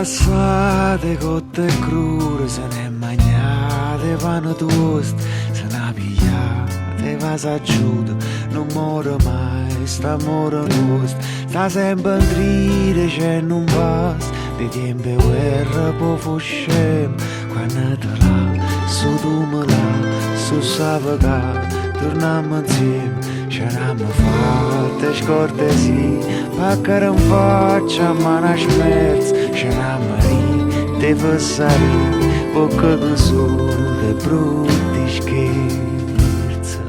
passate cotte e crude, se ne mangiate pane toast, se ne pigliate vas aggiuto, non muore mai, sta amore nostro, sta sempre in tride, c'è non passa, di tempo e guerra poi fuscem, quando te là, su tu me là, su savagà, torniamo insieme. C'eravamo fatte scortesie, paccare in faccia a mano smerz, c'eravamo lì, te passare, poco che sono dei brutti scherzi.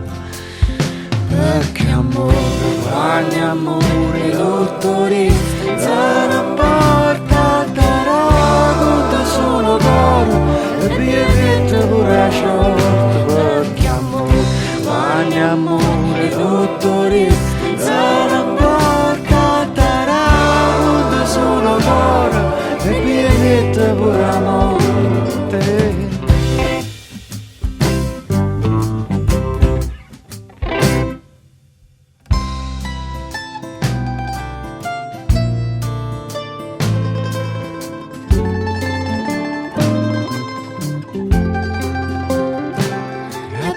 Perché amore, quando amore, l'autorista, se ne porta da rago, sono coro, e via che pure a short, perché amore, quando amore, l'autorista, se ne porta da rago, sono coro, e via che pure a morte.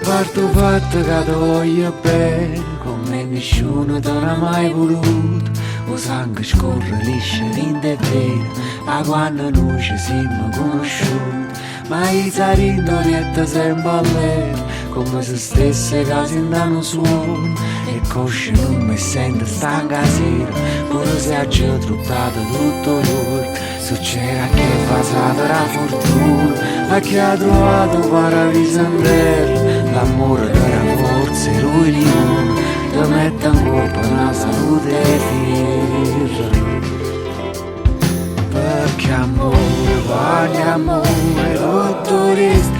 Parto fatto che ti voglio bene, come nessuno ti ha mai voluto. O sangue scorre liscio in te vena, ma quando noi ci siamo conosciuti. Ma i sarindolietta sempre all'era, come se stesse case in danno suono. E cosce non mi sento stanca sera, pure se ha già truttato tutto l'ora. Succede che è passata la fortuna, a chi ha trovato paradiso in terra, l'amore che era forse lui di uno, ti mette in colpa la salute e firra. Perché amore, quale amore, l'autorista,